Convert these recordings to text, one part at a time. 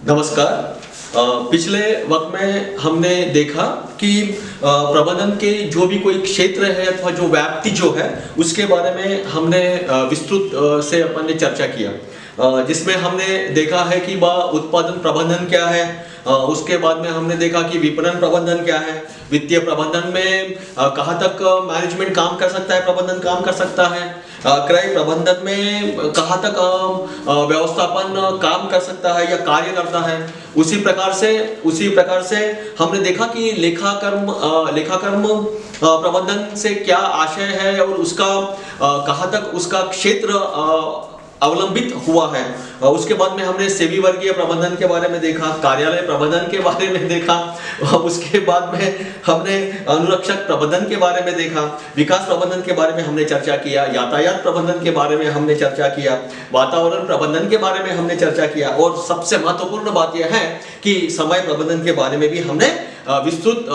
नमस्कार। पिछले वक्त में हमने देखा कि प्रबंधन के जो भी कोई क्षेत्र है अथवा जो व्याप्ति जो है उसके बारे में हमने विस्तृत से अपन ने चर्चा किया, जिसमें हमने देखा है कि उत्पादन प्रबंधन क्या है। उसके बाद में हमने देखा कि विपणन प्रबंधन क्या है, वित्तीय प्रबंधन में कहाँ तक मैनेजमेंट काम कर सकता है, प्रबंधन काम कर सकता है, क्रय प्रबंधन में कहाँ तक व्यवस्थापन काम कर सकता है या कार्य करता है। उसी प्रकार से हमने देखा कि लेखाकर्म प्रबंधन से क्या आशय है और उसका कहाँ तक उसका क्षेत्र अवलंबित हुआ है। उसके बाद में हमने सेवी वर्गीय प्रबंधन के बारे में देखा, कार्यालय प्रबंधन के बारे में देखा, उसके बाद में हमने अनुरक्षक प्रबंधन के बारे में देखा, विकास प्रबंधन के बारे में हमने चर्चा किया, यातायात प्रबंधन के बारे में हमने चर्चा किया, वातावरण प्रबंधन के बारे में हमने चर्चा किया और सबसे महत्वपूर्ण बात यह है कि समय प्रबंधन के बारे में भी हमने विस्तृत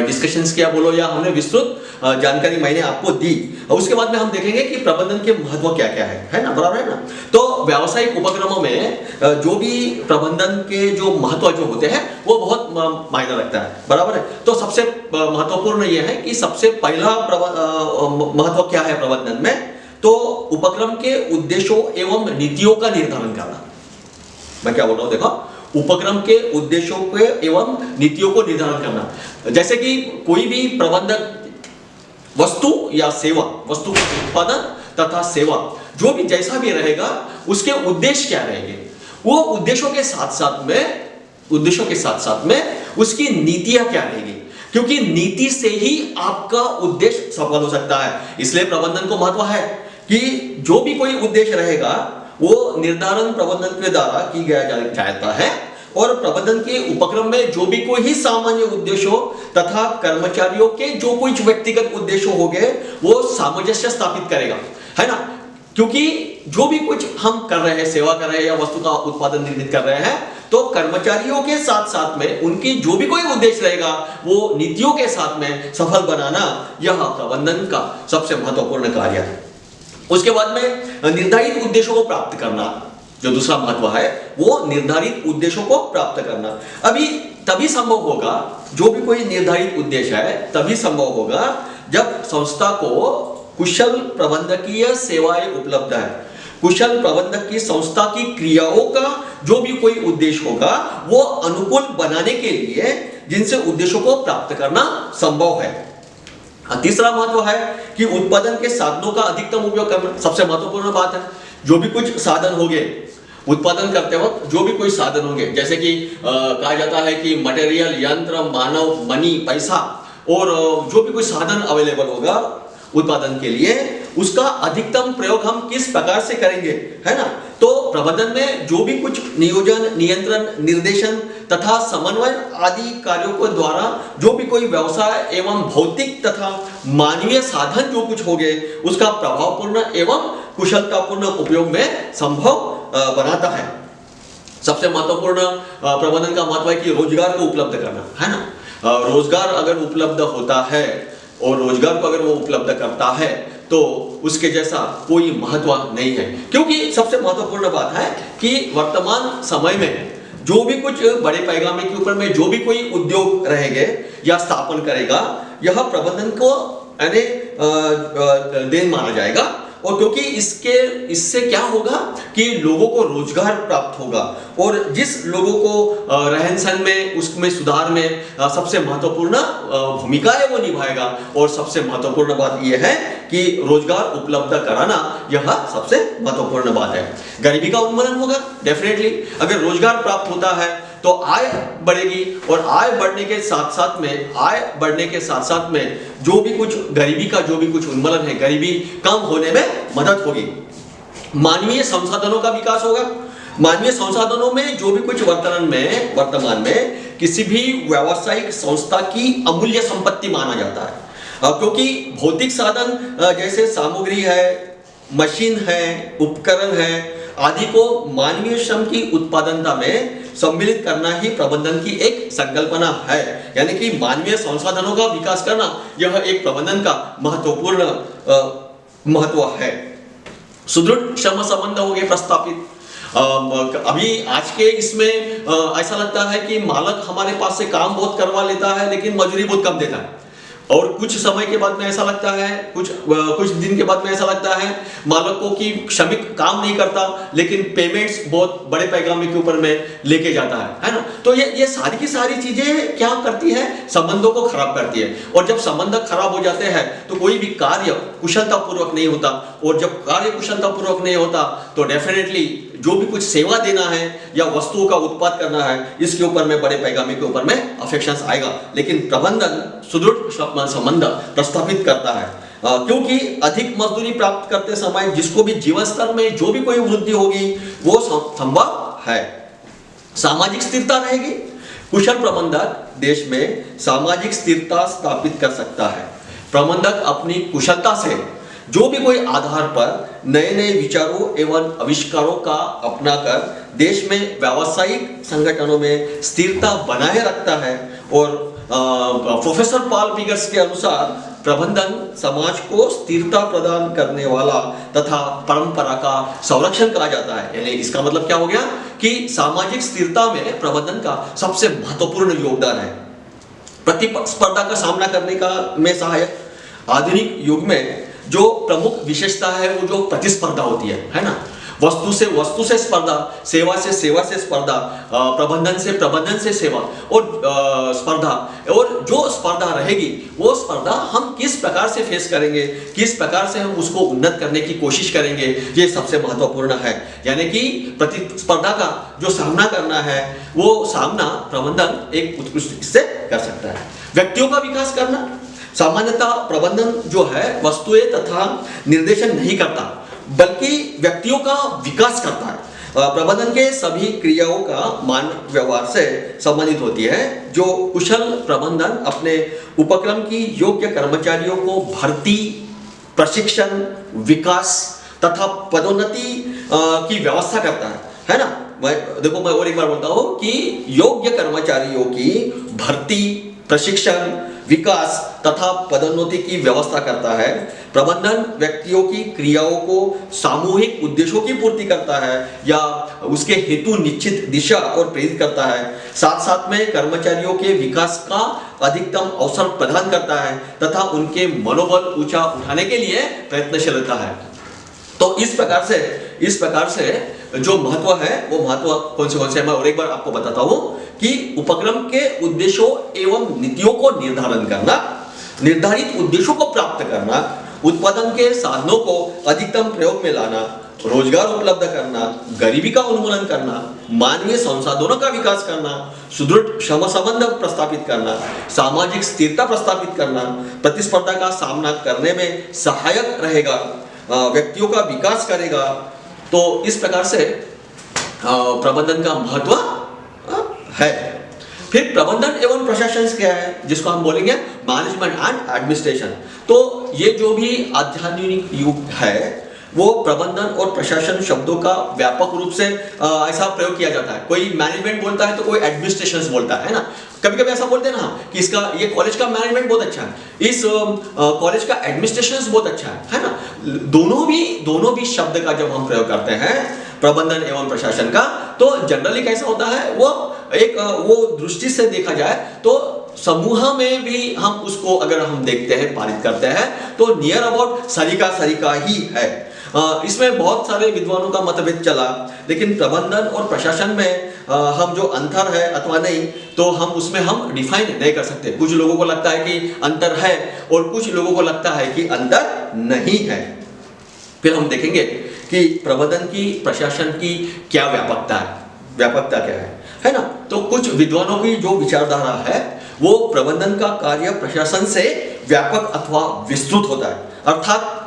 डिस्कशंस किया बोलो या हमने विस्तृत जानकारी मैंने आपको दी। और उसके बाद में हम देखेंगे कि प्रबंधन के महत्व क्या क्या है ना, बराबर है ना। तो व्यावसायिक उपक्रमों में जो भी प्रबंधन के जो महत्व जो होते हैं वो बहुत मायने रखता है, बराबर है। तो सबसे महत्वपूर्ण ये है कि सबसे पहला महत्व क्या है प्रबंधन में, तो उपक्रम के उद्देश्यों एवं नीतियों का निर्धारण करना। मैं क्या बोल रहा हूँ देखो, उपक्रम के उद्देश्यों के एवं नीतियों को निर्धारण करना। जैसे कि कोई भी प्रबंधक वस्तु या सेवा, वस्तु का उत्पादन तथा सेवा जो भी जैसा भी रहेगा उसके उद्देश्य क्या रहेंगे, वो उद्देश्यों के साथ साथ में उसकी नीतियां क्या रहेगी, क्योंकि नीति से ही आपका उद्देश्य सफल हो सकता है। इसलिए प्रबंधन को महत्व है कि जो भी कोई उद्देश्य रहेगा वो निर्धारण प्रबंधन के द्वारा की जाता है और प्रबंधन के उपक्रम में जो भी कोई ही सामान्य उद्देश्य हो तथा कर्मचारियों के जो कुछ व्यक्तिगत उद्देश्य हो गए वो सामंजस्य स्थापित करेगा, है ना। क्योंकि जो भी कुछ हम कर रहे हैं, सेवा कर रहे हैं या वस्तु का उत्पादन निर्मित कर रहे हैं, तो कर्मचारियों के साथ साथ में उनकी जो भी कोई उद्देश्य रहेगा वो नीतियों के साथ में सफल बनाना यह प्रबंधन का सबसे महत्वपूर्ण कार्य है। उसके बाद में निर्धारित उद्देश्यों को प्राप्त करना, जो दूसरा महत्व है वो निर्धारित उद्देश्यों को प्राप्त करना। अभी तभी संभव होगा, जो भी कोई निर्धारित उद्देश्य है तभी संभव होगा जब संस्था को कुशल प्रबंधकीय सेवाएं उपलब्ध है। कुशल प्रबंधक की संस्था की क्रियाओं का जो भी कोई उद्देश्य होगा वो अनुकूल बनाने के लिए जिनसे उद्देश्यों को प्राप्त करना संभव है। तीसरा महत्व है कि उत्पादन के साधनों का अधिकतम उपयोग करना। सबसे महत्वपूर्ण बात है, जो भी कुछ साधन होंगे उत्पादन करते वक्त, जो भी कोई साधन होंगे, जैसे कि कहा जाता है कि मटेरियल, यंत्र, मानव, मनी, पैसा और जो भी कोई साधन अवेलेबल होगा उत्पादन के लिए, उसका अधिकतम प्रयोग हम किस प्रकार से करेंगे, है ना। तो प्रबंधन में जो भी कुछ नियोजन, नियंत्रण, निर्देशन तथा समन्वय आदि कार्यों के द्वारा जो भी कोई व्यवसाय एवं भौतिक तथा मानवीय साधन जो कुछ हो गए उसका प्रभावपूर्ण एवं कुशलतापूर्ण उपयोग में संभव बनाता है। सबसे महत्वपूर्ण प्रबंधन का महत्व है कि रोजगार को उपलब्ध करना, है ना। रोजगार अगर उपलब्ध होता है और रोजगार को अगर वो उपलब्ध करता है तो उसके जैसा कोई महत्व नहीं है। क्योंकि सबसे महत्वपूर्ण बात है कि वर्तमान समय में जो भी कुछ बड़े पैमाने के ऊपर में जो भी कोई उद्योग रहेंगे या स्थापन करेगा, यह प्रबंधन को देन माना जाएगा। और क्योंकि इससे क्या होगा कि लोगों को रोजगार प्राप्त होगा और जिस लोगों को रहन सहन में उसमें सुधार में सबसे महत्वपूर्ण भूमिका है वो निभाएगा। और सबसे महत्वपूर्ण बात यह है कि रोजगार उपलब्ध कराना यह सबसे महत्वपूर्ण बात है। गरीबी का उन्मूलन होगा डेफिनेटली। अगर रोजगार प्राप्त होता है तो आय बढ़ेगी और आय बढ़ने के साथ साथ में जो भी कुछ गरीबी का जो भी कुछ उन्मूलन है, गरीबी कम होने में मदद होगी। मानवीय संसाधनों का विकास होगा। मानवीय संसाधनों में जो भी कुछ वर्तमान में किसी भी व्यावसायिक संस्था की अमूल्य संपत्ति माना जाता है, क्योंकि भौतिक साधन जैसे सामग्री है, मशीन है, उपकरण है आदि को मानवीय श्रम की उत्पादनता में सम्मिलित करना ही प्रबंधन की एक संकल्पना है। यानी कि मानवीय संसाधनों का विकास करना यह एक प्रबंधन का महत्वपूर्ण महत्व है। सुदृढ़ श्रम संबंध हो गए प्रस्थापित। अभी आज के इसमें ऐसा लगता है कि मालिक हमारे पास से काम बहुत करवा लेता है लेकिन मजदूरी बहुत कम देता है, और कुछ समय के बाद में ऐसा लगता है, कुछ दिन के बाद में ऐसा लगता है मालिकों की श्रमिक काम नहीं करता लेकिन पेमेंट्स बहुत बड़े पैगामे के ऊपर में लेके जाता है ना। तो ये सारी की सारी चीजें क्या करती है, संबंधों को खराब करती है, और जब संबंध खराब हो जाते हैं तो कोई भी कार्य कुशलता पूर्वक नहीं होता, और जब कार्य कुशलता पूर्वक नहीं होता तो डेफिनेटली जो भी कुछ सेवा देना है या वस्तुओं का उत्पाद करना है, इसके ऊपर में बड़े पैगामे के ऊपर में अफेक्शंस आएगा। लेकिन प्रबंधन सुदृढ़ संबंध प्रस्थापित करता है, क्योंकि अधिक मजदूरी प्राप्त करते समय जिसको भी जीवन स्तर में जो भी कोई वृद्धि होगी वो संभव है। सामाजिक स्थिरता रहेगी। कुशल प्रबंधक देश में सामाजिक स्थिरता स्थापित कर सकता है। प्रबंधक अपनी कुशलता से जो भी कोई आधार पर नए नए विचारों एवं आविष्कारों का अपनाकर देश में व्यावसायिक संगठनों में स्थिरता बनाए रखता है। और प्रोफेसर पॉल पिगर्स के अनुसार प्रबंधन समाज को स्थिरता प्रदान करने वाला तथा परंपरा का संरक्षण कहा जाता है। यानी इसका मतलब क्या हो गया कि सामाजिक स्थिरता में प्रबंधन का सबसे महत्वपूर्ण योगदान है। प्रतिस्पर्धा का सामना करने का में सहायक। आधुनिक युग में जो प्रमुख विशेषता है वो जो प्रतिस्पर्धा होती है ना। वस्तु से स्पर्धा, सेवा से स्पर्धा, प्रबंधन से सेवा और स्पर्धा। और जो स्पर्धा रहेगी वो स्पर्धा हम किस प्रकार से फेस करेंगे, किस प्रकार से हम उसको उन्नत करने की कोशिश करेंगे, ये सबसे महत्वपूर्ण है। यानी कि प्रतिस्पर्धा का जो सामना करना है वो सामना प्रबंधन एक उत्कृष्ट से कर सकता है। व्यक्तियों का विकास करना। सामान्यतः प्रबंधन जो है वस्तुएं तथा निर्देशन नहीं करता बल्कि व्यक्तियों का विकास करता है। प्रबंधन के सभी क्रियाओं का मानव व्यवहार से संबंधित होती है। जो कुशल प्रबंधन अपने उपक्रम की योग्य कर्मचारियों को भर्ती, प्रशिक्षण, विकास तथा पदोन्नति की व्यवस्था करता है ना। मैं और एक बार बोलता हूं कि योग्य कर्मचारियों की भर्ती, प्रशिक्षण, विकास तथा पदोन्नति की व्यवस्था करता है। प्रबंधन व्यक्तियों की क्रियाओं को सामूहिक उद्देश्यों की पूर्ति करता है या उसके हेतु निश्चित दिशा और प्रेरित करता है। साथ साथ में कर्मचारियों के विकास का अधिकतम अवसर प्रदान करता है तथा उनके मनोबल ऊंचा उठाने के लिए प्रयत्नशील रहता है। तो इस प्रकार से जो महत्व है वो महत्व कौन से है मैं और एक बार आपको बताता हूं कि उपक्रम के उद्देश्यों एवं नीतियों को निर्धारण करना, निर्धारित उद्देश्यों को प्राप्त करना, उत्पादन के साधनों को अधिकतम प्रयोग में लाना, रोजगार उपलब्ध करना, गरीबी का उन्मूलन करना, मानवीय संसाधनों का विकास करना, सुदृढ़ श्रम संबंध प्रस्थापित करना, सामाजिक स्थिरता प्रस्थापित करना, प्रतिस्पर्धा का सामना करने में सहायक रहेगा, व्यक्तियों का विकास करेगा। तो इस प्रकार से प्रबंधन का महत्व है। फिर प्रबंधन एवं प्रशासन क्या है, जिसको हम बोलेंगे मैनेजमेंट एंड एडमिनिस्ट्रेशन। तो ये जो भी आधुनिक युग है वो प्रबंधन और प्रशासन शब्दों का व्यापक रूप से ऐसा प्रयोग किया जाता है। कोई मैनेजमेंट बोलता है तो कोई एडमिनिस्ट्रेशन बोलता है ना। कभी कभी ऐसा बोलते हैं ना कि इसका ये कॉलेज का मैनेजमेंट बहुत अच्छा है, इस कॉलेज का एडमिनिस्ट्रेशन बहुत अच्छा है ना। दोनों भी शब्द का जब हम प्रयोग करते हैं प्रबंधन एवं प्रशासन का, तो जनरली कैसा होता है वो दृष्टि से देखा जाए तो समूह में भी हम उसको अगर हम देखते हैं, पारित करते हैं तो नियर अबाउट सरीका ही है। इसमें बहुत सारे विद्वानों का मतभेद चला, लेकिन प्रबंधन और प्रशासन में हम जो अंतर है अथवा नहीं तो हम उसमें हम डिफाइन नहीं कर सकते। कुछ लोगों को लगता है कि अंतर है और कुछ लोगों को लगता है कि अंतर नहीं है। फिर हम देखेंगे कि प्रबंधन की, प्रशासन की क्या व्यापकता क्या है ना। तो कुछ विद्वानों की जो विचारधारा है वो प्रबंधन का कार्य प्रशासन से व्यापक अथवा विस्तृत होता है। अर्थात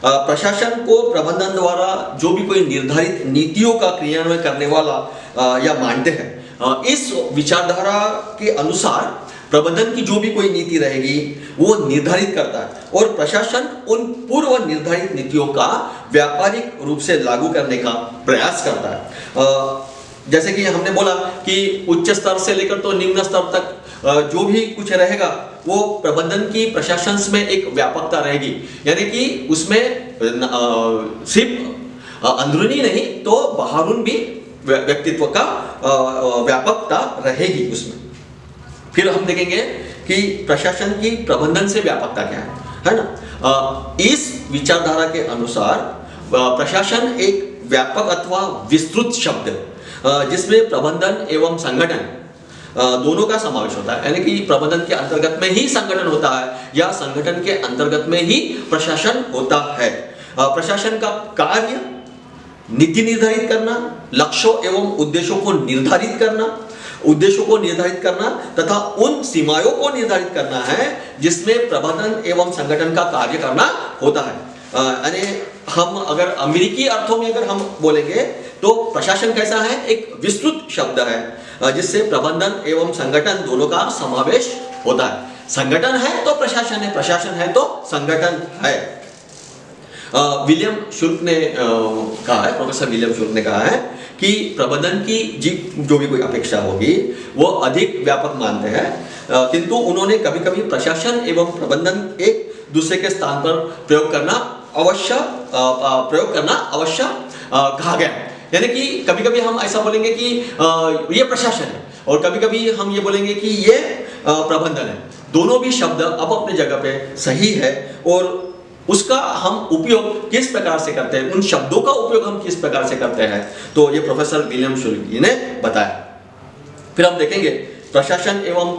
प्रशासन को प्रबंधन द्वारा जो भी कोई निर्धारित नीतियों का क्रियान्वयन करने वाला या मानते हैं। इस विचारधारा के अनुसार प्रबंधन की जो भी कोई नीति रहेगी वो निर्धारित करता है और प्रशासन उन पूर्व निर्धारित नीतियों का व्यापारिक रूप से लागू करने का प्रयास करता है। जैसे कि हमने बोला कि उच्च स्तर से लेकर तो निम्न स्तर तक जो भी कुछ रहेगा वो प्रबंधन की, प्रशासन में एक व्यापकता रहेगी। यानी कि उसमें सिर्फ अंदरूनी नहीं तो बाहरून भी व्यक्तित्व का व्यापकता रहेगी उसमें। फिर हम देखेंगे कि प्रशासन की प्रबंधन से व्यापकता क्या है ना। इस विचारधारा के अनुसार प्रशासन एक व्यापक अथवा विस्तृत शब्द जिसमें प्रबंधन एवं संगठन दोनों का समावेश होता है, यानी कि प्रबंधन के अंतर्गत में ही संगठन होता है या संगठन के अंतर्गत में ही प्रशासन होता है। प्रशासन का कार्य नीति निर्धारित करना, लक्ष्यों एवं उद्देश्यों को निर्धारित करना तथा उन सीमाओं को निर्धारित करना है जिसमें प्रबंधन एवं संगठन का कार्य करना होता है। यानी हम अगर अमेरिकी अर्थों में अगर हम बोलेंगे तो प्रशासन कैसा है, एक विस्तृत शब्द है जिससे प्रबंधन एवं संगठन दोनों का समावेश होता है। संगठन है तो प्रशासन है, प्रशासन है तो संगठन है। विलियम शुल्क ने कहा है, प्रोफेसर विलियम शुल्क ने कहा है कि प्रबंधन की जो भी कोई अपेक्षा होगी वो अधिक व्यापक मानते हैं, किंतु उन्होंने कभी कभी प्रशासन एवं प्रबंधन एक दूसरे के स्थान पर प्रयोग करना अवश्य कहा गया। यानी कि कभी कभी हम ऐसा बोलेंगे कि ये प्रशासन है और कभी कभी हम ये बोलेंगे कि ये प्रबंधन है। दोनों भी शब्द अब अपने जगह पे सही है और उसका हम उपयोग किस प्रकार से करते हैं, उन शब्दों का उपयोग हम किस प्रकार से करते हैं, तो ये प्रोफेसर विलियम शुल्क जी ने बताया। फिर हम देखेंगे प्रशासन एवं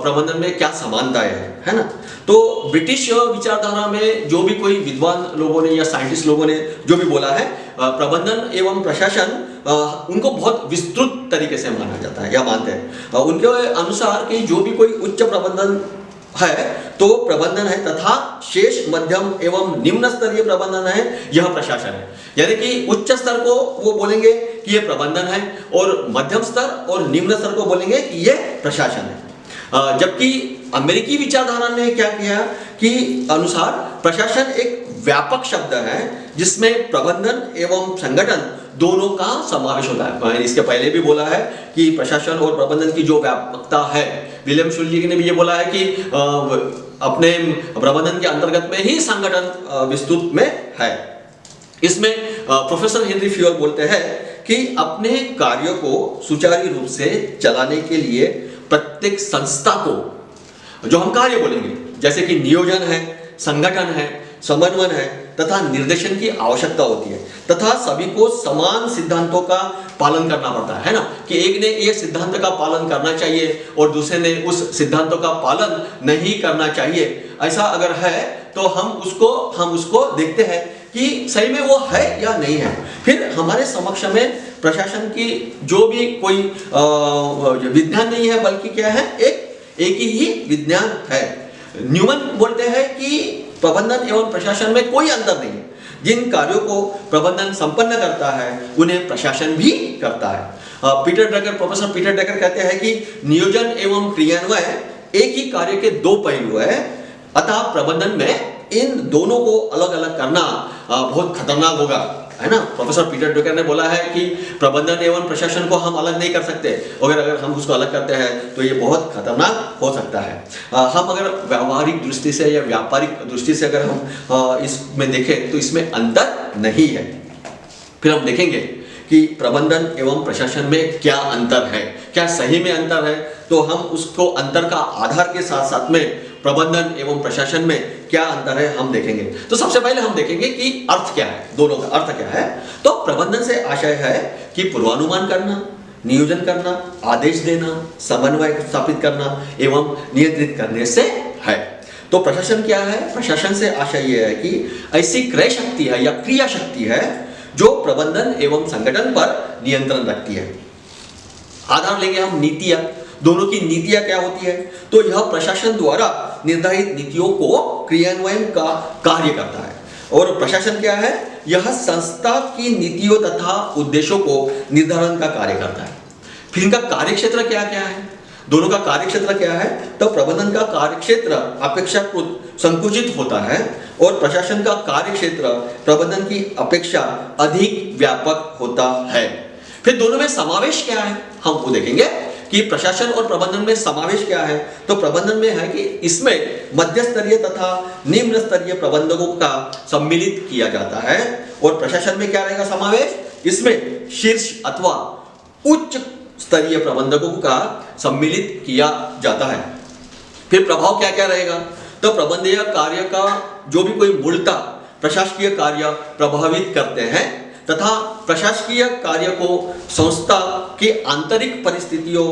प्रबंधन में क्या समानताएं है ना। तो ब्रिटिश विचारधारा में जो भी कोई विद्वान लोगों ने या साइंटिस्ट लोगों ने जो भी बोला है, प्रबंधन एवं प्रशासन उनको बहुत विस्तृत तरीके से माना जाता है या मानते हैं। उनके अनुसार कि जो भी कोई उच्च प्रबंधन है तो प्रबंधन है तथा शेष मध्यम एवं निम्न स्तरीय प्रबंधन है, यह प्रशासन है। यानी कि उच्च स्तर को वो बोलेंगे कि यह प्रबंधन है और मध्यम स्तर और निम्न स्तर को बोलेंगे कि यह प्रशासन है। जबकि अमेरिकी विचारधारा ने क्या किया कि अनुसार प्रशासन एक व्यापक शब्द है जिसमें प्रबंधन एवं संगठन दोनों का समावेश होता है। मैंने इसके पहले भी बोला है कि प्रशासन और प्रबंधन की जो व्यापकता है, विलियम शुल्क जी ने भी ये बोला है कि अपने प्रबंधन के अंतर्गत में ही संगठन विस्तृत में है। इसमें प्रोफेसर हेनरी फ्यूअल बोलते हैं कि अपने कार्यों को सुचारू रूप से चलाने के लिए प्रत्येक संस्था को, जो हम कार्य बोलेंगे जैसे कि नियोजन है, संगठन है, समन्वय है तथा निर्देशन की आवश्यकता होती है तथा सभी को समान सिद्धांतों का पालन करना पड़ता है ना, कि एक ने एक सिद्धांत का पालन करना चाहिए और दूसरे ने उस सिद्धांतों का पालन नहीं करना चाहिए। ऐसा अगर है तो हम उसको देखते हैं कि सही में वो है या नहीं है। फिर हमारे समक्ष में प्रशासन की जो भी कोई विज्ञान नहीं है बल्कि क्या है, एक ही विज्ञान है। न्यूमन बोलते हैं कि प्रबंधन एवं प्रशासन में कोई अंतर नहीं है। जिन कार्यों को प्रबंधन संपन्न करता है उन्हें प्रशासन भी करता है। प्रोफेसर पीटर ड्रकर कहते हैं कि नियोजन एवं क्रियान्वय एक ही कार्य के दो पहलू है, अतः प्रबंधन में इन दोनों को अलग अलग करना बहुत खतरनाक होगा, है ना। प्रोफेसर पीटर ड्रकर ने बोला है कि प्रबंधन एवं प्रशासन को हम अलग नहीं कर सकते, अगर हम उसको अलग करते हैं तो ये बहुत खतरनाक हो सकता है। हम अगर व्यावहारिक दृष्टि से या व्यापारिक दृष्टि से अगर हम इसमें देखें तो इसमें अंतर नहीं है। फिर हम देखेंगे कि प्रबंधन एवं प्रशासन में क्या अंतर है, क्या सही में अंतर है, तो हम उसको अंतर का आधार के साथ साथ में प्रबंधन एवं प्रशासन में क्या अंतर है हम देखेंगे। तो सबसे पहले हम देखेंगे कि अर्थ क्या है, दोनों का अर्थ क्या है। तो प्रबंधन से आशय है कि पूर्वानुमान करना, नियोजन करना, आदेश देना, समन्वय स्थापित करना एवं नियंत्रित करने से है। तो प्रशासन क्या है, प्रशासन से आशय यह है कि ऐसी क्रय शक्ति है या क्रिया शक्ति है जो प्रबंधन एवं संगठन पर नियंत्रण रखती है। आधार लेंगे हम नीतियां, दोनों की नीतियां क्या होती है, तो यह प्रशासन द्वारा निर्धारित नीतियों को क्रियान्वयन का कार्य करता है। और प्रशासन क्या है, यह संस्था की नीतियों तथा उद्देश्यों को निर्धारण का कार्य करता है। फिर इनका कार्यक्षेत्र क्या क्या है, दोनों का कार्यक्षेत्र क्या है, तो प्रबंधन का कार्यक्षेत्र अपेक्षाकृत संकुचित होता है और प्रशासन का कार्यक्षेत्र प्रबंधन की अपेक्षा अधिक व्यापक होता है। फिर दोनों में समावेश क्या है हम वो देखेंगे कि प्रशासन और प्रबंधन में समावेश क्या है। तो प्रबंधन में है कि इसमें मध्य स्तरीय तथा निम्न स्तरीय प्रबंधकों का सम्मिलित किया जाता है और प्रशासन में क्या रहेगा समावेश? इसमें शीर्ष अथवा उच्च स्तरीय प्रबंधकों का सम्मिलित किया जाता है। फिर प्रभाव क्या क्या रहेगा? तो प्रबंधीय कार्य का जो भी कोई मूलतः प्रशासकीय कार्य प्रभावित करते हैं तथा प्रशासकीय कार्य को संस्था की आंतरिक परिस्थितियों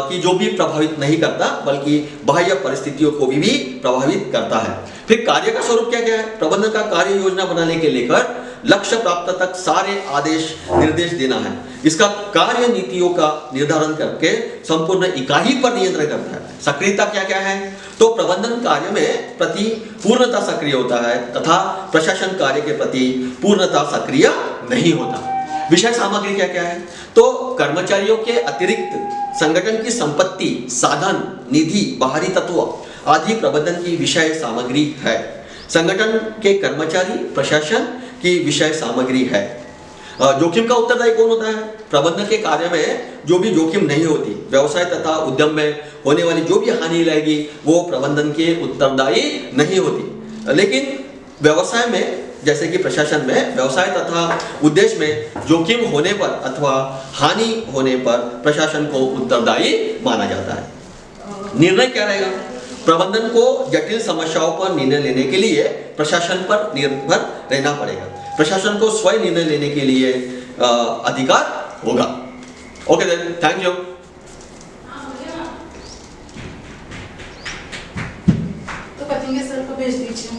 की जो भी प्रभावित नहीं करता बल्कि बाह्य परिस्थितियों को भी प्रभावित करता है। फिर कार्य का स्वरूप क्या क्या है? प्रबंधन का कार्य योजना बनाने के लेकर लक्ष्य प्राप्त तक सारे आदेश निर्देश देना है। इसका कार्य नीतियों का निर्धारण करके संपूर्ण इकाई पर नियंत्रण करता है। सक्रियता क्या क्या है? तो प्रबंधन कार्य में प्रति पूर्णता सक्रिय होता है तथा प्रशासन कार्य के प्रति पूर्णता सक्रिय नहीं होता। विषय सामग्री क्या क्या है? तो कर्मचारियों के अतिरिक्त संगठन की संपत्ति, साधन, निधि, बाहरी तत्व आदि प्रबंधन की विषय सामग्री है। संगठन के कर्मचारी प्रशासन की विषय सामग्री है। जोखिम का उत्तरदायी कौन होता है? प्रबंधन के कार्य में जो भी जोखिम नहीं होती, व्यवसाय तथा उद्यम में होने वाली जो भी हानि लगेगी वो प्रबंधन के उत्तरदायी नहीं होती। लेकिन व्यवसाय में जैसे कि प्रशासन में व्यवसाय तथा उद्देश्य में जोखिम होने पर अथवा हानि होने पर प्रशासन को उत्तरदायी माना जाता है। निर्णय क्या रहेगा? प्रबंधन को जटिल समस्याओं पर निर्णय लेने के लिए प्रशासन पर निर्भर रहना पड़ेगा। प्रशासन को स्वयं निर्णय लेने के लिए अधिकार होगा। Okay then, thank you. तो पतंगे सर को भेज दीजिए।